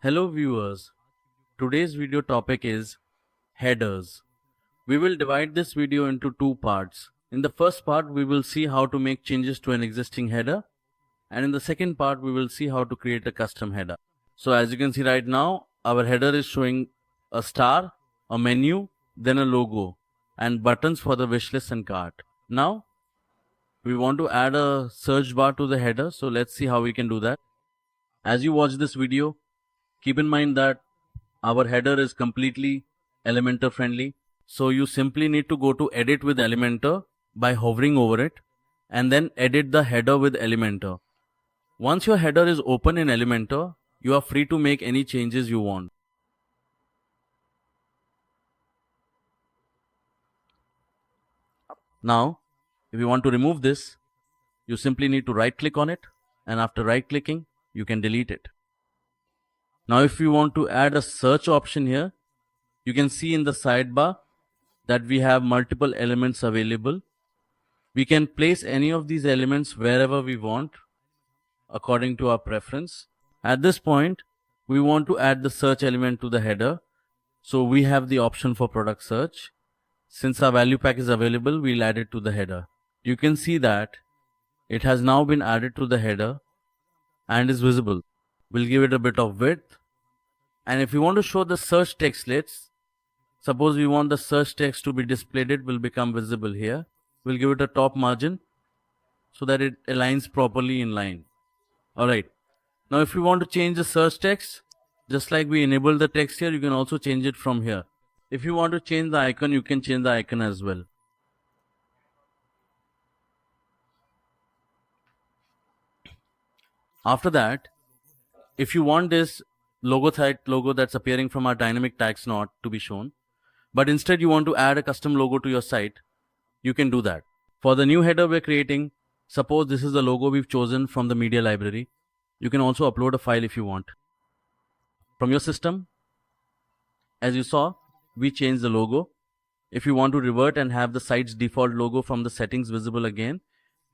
Hello viewers, today's video topic is headers. We will divide this video into two parts. In the first part we will see how to make changes to an existing header, and in the second part we will see how to create a custom header. So as you can see right now, our header is showing a star, a menu, then a logo and buttons for the wishlist and cart. Now we want to add a search bar to the header, so let's see how we can do that. As you watch this video, keep in mind that our header is completely Elementor friendly. So you simply need to go to edit with Elementor by hovering over it and then edit the header with Elementor. Once your header is open in Elementor, you are free to make any changes you want. Now, if you want to remove this, you simply need to right click on it, and after right clicking, you can delete it. Now if you want to add a search option here, you can see in the sidebar that we have multiple elements available. We can place any of these elements wherever we want according to our preference. At this point, we want to add the search element to the header. So we have the option for product search. Since our value pack is available, we'll add it to the header. You can see that it has now been added to the header and is visible. We'll give it a bit of width. And if you want to show the search text, suppose we want the search text to be displayed, it will become visible here. We'll give it a top margin so that it aligns properly in line. Alright. Now if you want to change the search text, just like we enabled the text here, you can also change it from here. If you want to change the icon, you can change the icon as well. After that, if you want this logo that's appearing from our dynamic tags not to be shown, but instead you want to add a custom logo to your site, you can do that. For the new header we're creating, suppose this is the logo we've chosen from the media library. You can also upload a file if you want. From your system, as you saw, we changed the logo. If you want to revert and have the site's default logo from the settings visible again,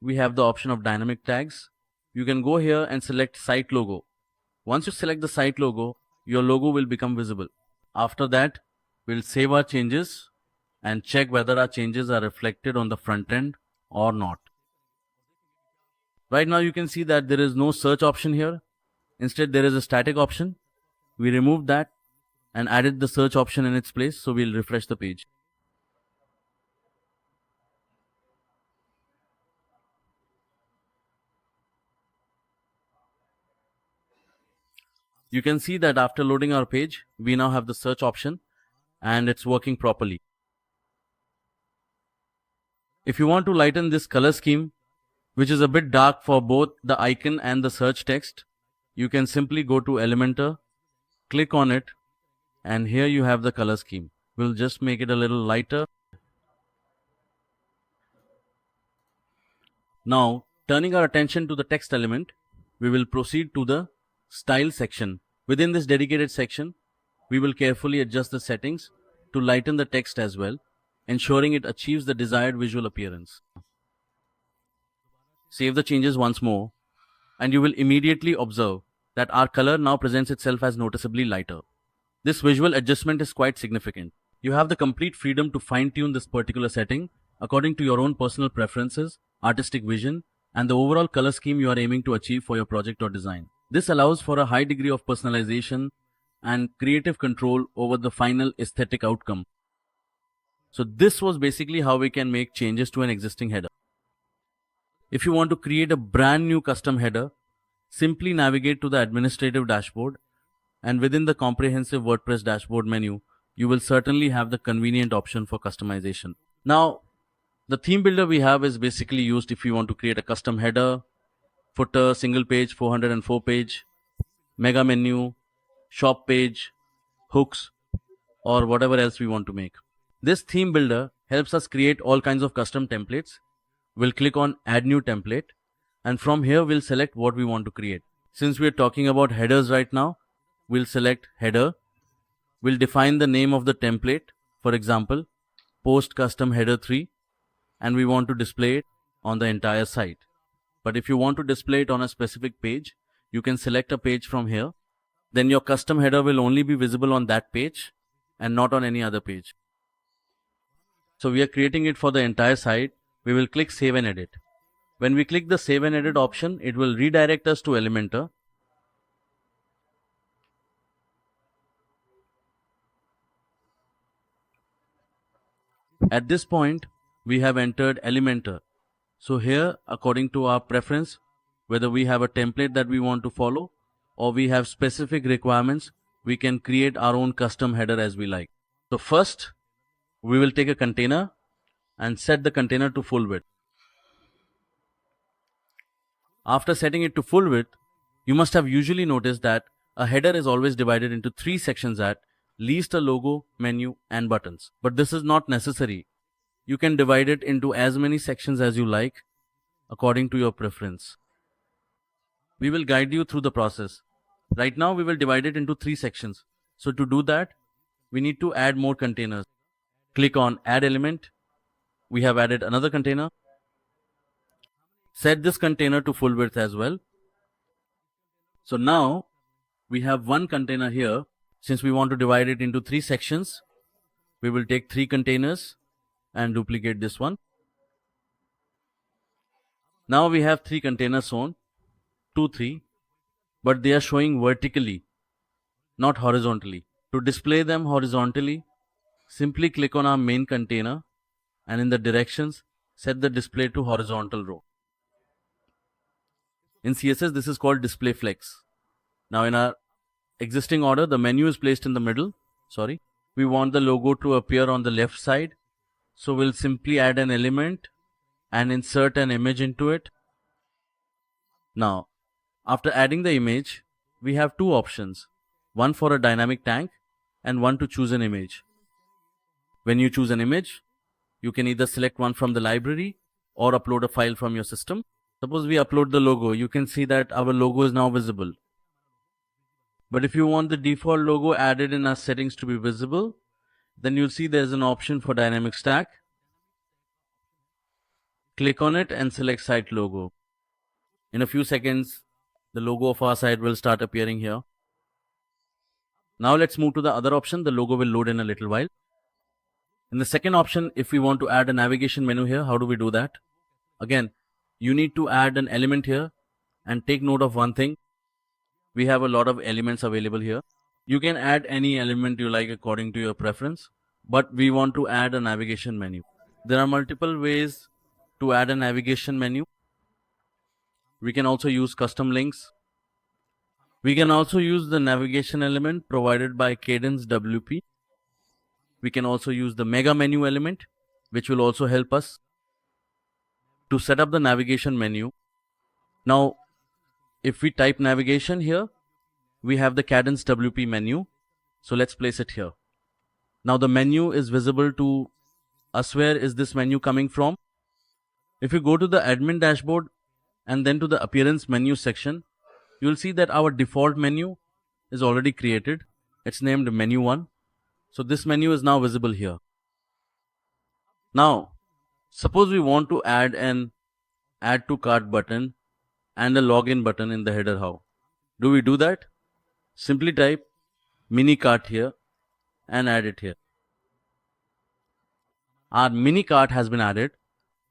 we have the option of dynamic tags. You can go here and select site logo. Once you select the site logo, your logo will become visible. After that, we'll save our changes and check whether our changes are reflected on the front end or not. Right now you can see that there is no search option here. Instead there is a static option. We removed that and added the search option in its place, so we'll refresh the page. You can see that after loading our page, we now have the search option and it's working properly. If you want to lighten this color scheme, which is a bit dark for both the icon and the search text, you can simply go to Elementor, click on it, and here you have the color scheme. We'll just make it a little lighter. Now, turning our attention to the text element, we will proceed to the style section. Within this dedicated section, we will carefully adjust the settings to lighten the text as well, ensuring it achieves the desired visual appearance. Save the changes once more, and you will immediately observe that our color now presents itself as noticeably lighter. This visual adjustment is quite significant. You have the complete freedom to fine-tune this particular setting according to your own personal preferences, artistic vision, and the overall color scheme you are aiming to achieve for your project or design. This allows for a high degree of personalization and creative control over the final aesthetic outcome. So this was basically how we can make changes to an existing header. If you want to create a brand new custom header, simply navigate to the administrative dashboard, and within the comprehensive WordPress dashboard menu, you will certainly have the convenient option for customization. Now, the theme builder we have is basically used if you want to create a custom header, footer, single page, 404 page, mega menu, shop page, hooks, or whatever else we want to make. This theme builder helps us create all kinds of custom templates. We'll click on add new template, and from here we'll select what we want to create. Since we're talking about headers right now, we'll select header. We'll define the name of the template, for example, post custom header 3, and we want to display it on the entire site. But if you want to display it on a specific page, you can select a page from here then your custom header will only be visible on that page and not on any other page. So we are creating it for the entire site. We will click Save and Edit. When we click the Save and Edit option, it will redirect us to Elementor. At this point, we have entered Elementor. So here, according to our preference, whether we have a template that we want to follow or we have specific requirements, we can create our own custom header as we like. So first, we will take a container and set the container to full width. After setting it to full width, you must have usually noticed that a header is always divided into 3 sections at least: a logo, menu, and buttons. But this is not necessary. You can divide it into as many sections as you like according to your preference. We will guide you through the process. Right now, we will divide it into 3 sections. So to do that, we need to add more containers. Click on Add Element. We have added another container. Set this container to full width as well. So now we have one container here. Since we want to divide it into 3 sections, we will take 3 containers and duplicate this one. Now we have 3 containers shown, 2, 3, but they are showing vertically, not horizontally. To display them horizontally, simply click on our main container and in the directions, set the display to horizontal row. In CSS, this is called display flex. Now in our existing order, the menu is placed in the middle. We want the logo to appear on the left side. So we'll simply add an element and insert an image into it. Now, after adding the image, we have 2 options. One for a dynamic tag and one to choose an image. When you choose an image, you can either select one from the library or upload a file from your system. Suppose we upload the logo, you can see that our logo is now visible. But if you want the default logo added in our settings to be visible, then you'll see there's an option for dynamic stack. Click on it and select site logo. In a few seconds, the logo of our site will start appearing here. Now let's move to the other option. The logo will load in a little while. In the second option, if we want to add a navigation menu here, how do we do that? Again, you need to add an element here and take note of one thing. We have a lot of elements available here. You can add any element you like according to your preference, but we want to add a navigation menu. There are multiple ways to add a navigation menu. We can also use custom links. We can also use the navigation element provided by Cadence WP. We can also use the mega menu element, which will also help us to set up the navigation menu. Now, if we type navigation here, we have the Cadence WP menu. So let's place it here. Now the menu is visible to us. Where is this menu coming from? If you go to the admin dashboard and then to the appearance menu section, you'll see that our default menu is already created. It's named menu 1. So this menu is now visible here. Now, suppose we want to add an add to cart button and a login button in the header. How do we do that? Simply type mini cart here and add it here. Our mini cart has been added.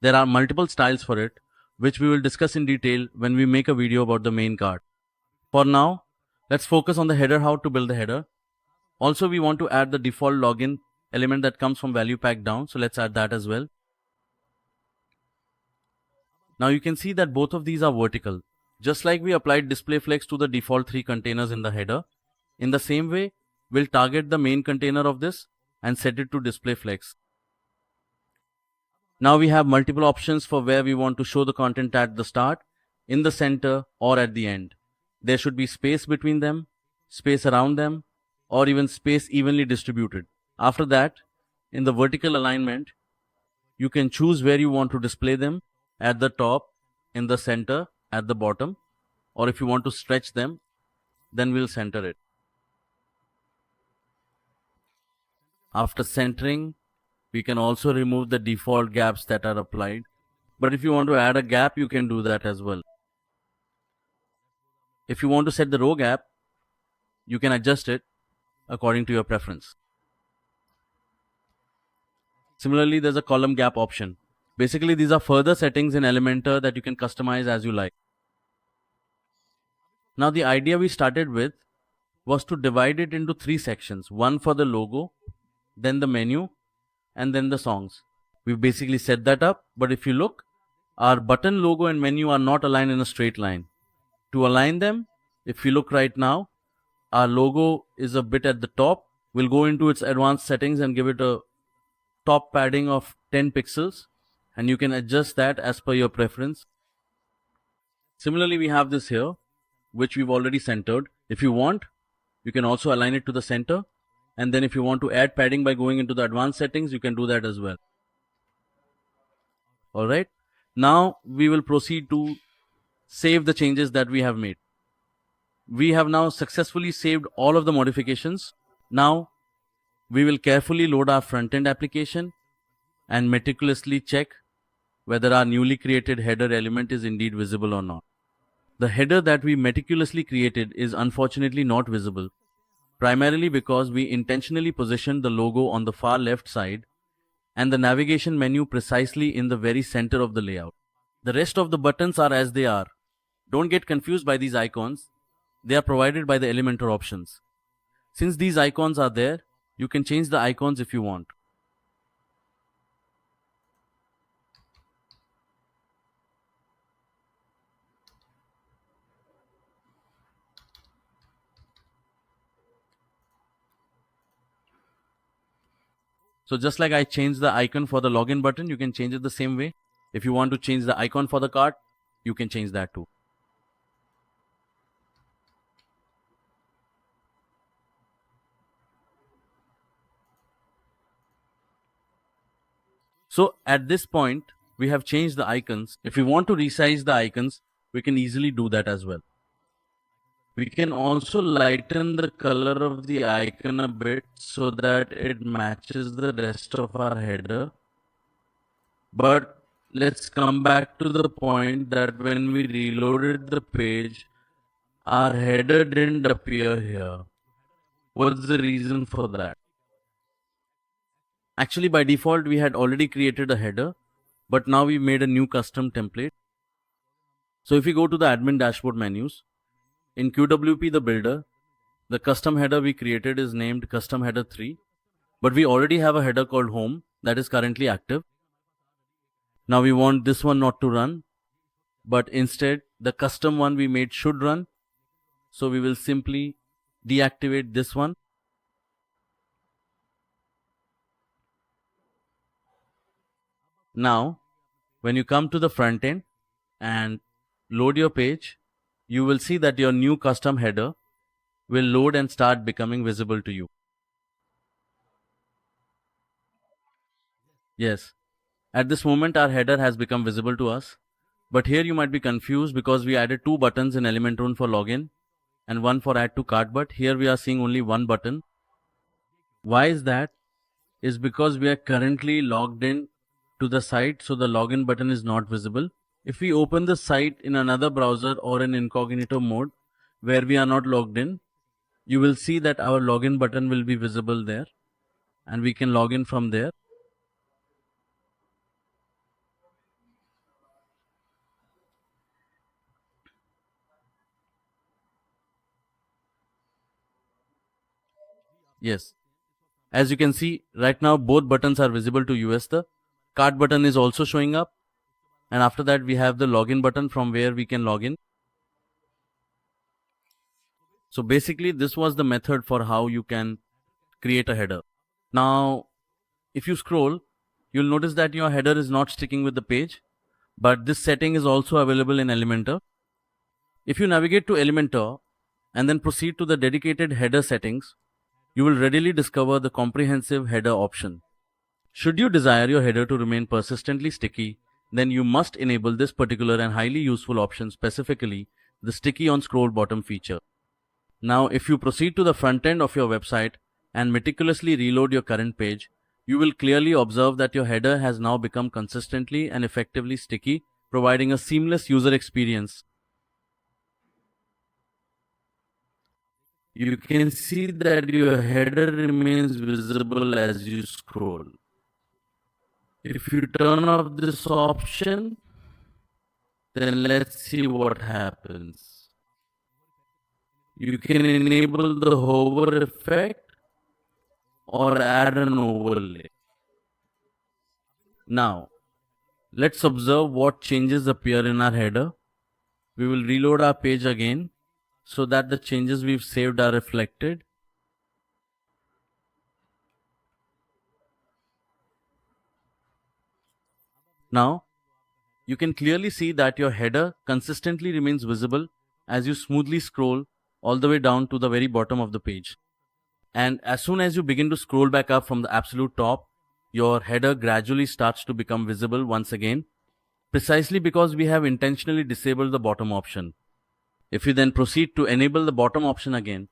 There are multiple styles for it, which we will discuss in detail when we make a video about the main cart. For now, let's focus on the header, how to build the header. Also, we want to add the default login element that comes from value pack down. So let's add that as well. Now you can see that both of these are vertical. Just like we applied display flex to the default 3 containers in the header, in the same way, we'll target the main container of this and set it to display flex. Now we have multiple options for where we want to show the content at the start, in the center, or at the end. There should be space between them, space around them, or even space evenly distributed. After that, in the vertical alignment, you can choose where you want to display them, at the top, in the center, at the bottom, or if you want to stretch them, then we'll center it. After centering, we can also remove the default gaps that are applied. But if you want to add a gap, you can do that as well. If you want to set the row gap, you can adjust it according to your preference. Similarly, there's a column gap option. Basically, these are further settings in Elementor that you can customize as you like. Now, the idea we started with was to divide it into 3 sections, one for the logo, then the menu, and then the songs. We've basically set that up, but if you look, our button logo and menu are not aligned in a straight line. To align them, if you look right now, our logo is a bit at the top. We'll go into its advanced settings and give it a top padding of 10 pixels, and you can adjust that as per your preference. Similarly, we have this here, which we've already centered. If you want, you can also align it to the center, and then if you want to add padding by going into the advanced settings, you can do that as well. Alright, now we will proceed to save the changes that we have made. We have now successfully saved all of the modifications. Now we will carefully load our front-end application and meticulously check whether our newly created header element is indeed visible or not. The header that we meticulously created is unfortunately not visible, primarily because we intentionally positioned the logo on the far left side and the navigation menu precisely in the very center of the layout. The rest of the buttons are as they are. Don't get confused by these icons. They are provided by the Elementor options. Since these icons are there, you can change the icons if you want. So just like I changed the icon for the login button, you can change it the same way. If you want to change the icon for the cart, you can change that too. So at this point, we have changed the icons. If we want to resize the icons, we can easily do that as well. We can also lighten the color of the icon a bit so that it matches the rest of our header. But let's come back to the point that when we reloaded the page, our header didn't appear here. What's the reason for that? Actually, by default, we had already created a header, but now we made a new custom template. So if we go to the admin dashboard menus, in QWP the builder, the custom header we created is named custom header 3, but we already have a header called home that is currently active. Now we want this one not to run, but instead the custom one we made should run. So we will simply deactivate this one. Now, when you come to the front end and load your page, you will see that your new custom header will load and start becoming visible to you. Yes, at this moment our header has become visible to us, but here you might be confused because we added 2 buttons in Elementor for login and one for add to cart, but here we are seeing only one button. Why is that? Is because we are currently logged in to the site, so the login button is not visible. If we open the site in another browser or in incognito mode where we are not logged in, you will see that our login button will be visible there and we can log in from there. Yes, as you can see right now both buttons are visible to us. The cart button is also showing up, and after that we have the login button from where we can log in. So basically this was the method for how you can create a header. Now if you scroll, you'll notice that your header is not sticking with the page, but this setting is also available in Elementor. If you navigate to Elementor and then proceed to the dedicated header settings, you will readily discover the comprehensive header option. Should you desire your header to remain persistently sticky, then you must enable this particular and highly useful option, specifically the sticky on scroll bottom feature. Now, if you proceed to the front end of your website and meticulously reload your current page, you will clearly observe that your header has now become consistently and effectively sticky, providing a seamless user experience. you can see that your header remains visible as you scroll. If you turn off this option, then let's see what happens. You can enable the hover effect or add an overlay. Now, let's observe what changes appear in our header. We will reload our page again so that the changes we've saved are reflected. Now, you can clearly see that your header consistently remains visible as you smoothly scroll all the way down to the very bottom of the page. And as soon as you begin to scroll back up from the absolute top, your header gradually starts to become visible once again, precisely because we have intentionally disabled the bottom option. If you then proceed to enable the bottom option again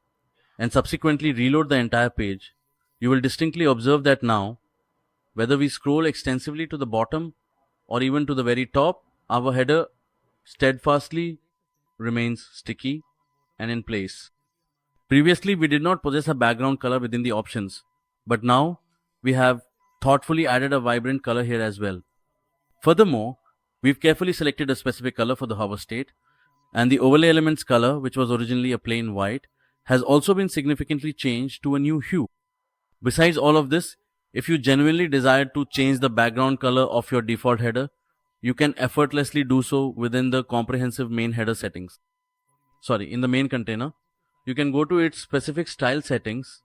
and subsequently reload the entire page, you will distinctly observe that now, whether we scroll extensively to the bottom or even to the very top, our header steadfastly remains sticky and in place. Previously, we did not possess a background color within the options, but now we have thoughtfully added a vibrant color here as well. Furthermore, we've carefully selected a specific color for the hover state, and the overlay element's color, which was originally a plain white, has also been significantly changed to a new hue. Besides all of this, if you genuinely desire to change the background color of your default header, you can effortlessly do so within the comprehensive main header settings. In the main container, you can go to its specific style settings,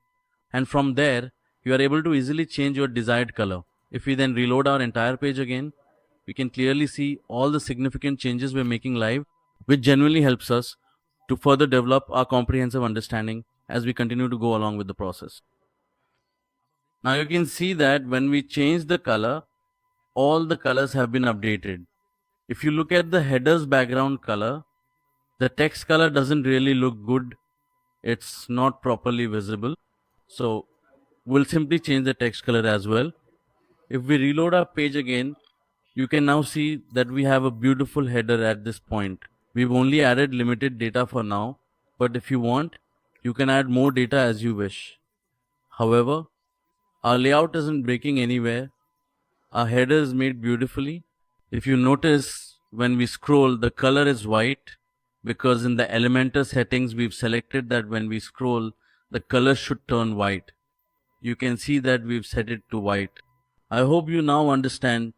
and from there, you are able to easily change your desired color. If we then reload our entire page again, we can clearly see all the significant changes we're making live, which genuinely helps us to further develop our comprehensive understanding as we continue to go along with the process. Now you can see that when we change the color, all the colors have been updated. If you look at the header's background color, the text color doesn't really look good. It's not properly visible. So we'll simply change the text color as well. If we reload our page again, you can now see that we have a beautiful header at this point. We've only added limited data for now, but if you want, you can add more data as you wish. However, our layout isn't breaking anywhere. Our header is made beautifully. If you notice, when we scroll, the color is white because in the Elementor settings, we've selected that when we scroll, the color should turn white. You can see that we've set it to white. I hope you now understand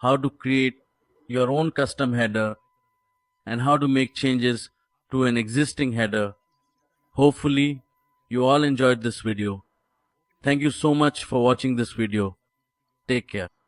how to create your own custom header and how to make changes to an existing header. Hopefully, you all enjoyed this video. Thank you so much for watching this video. Take care.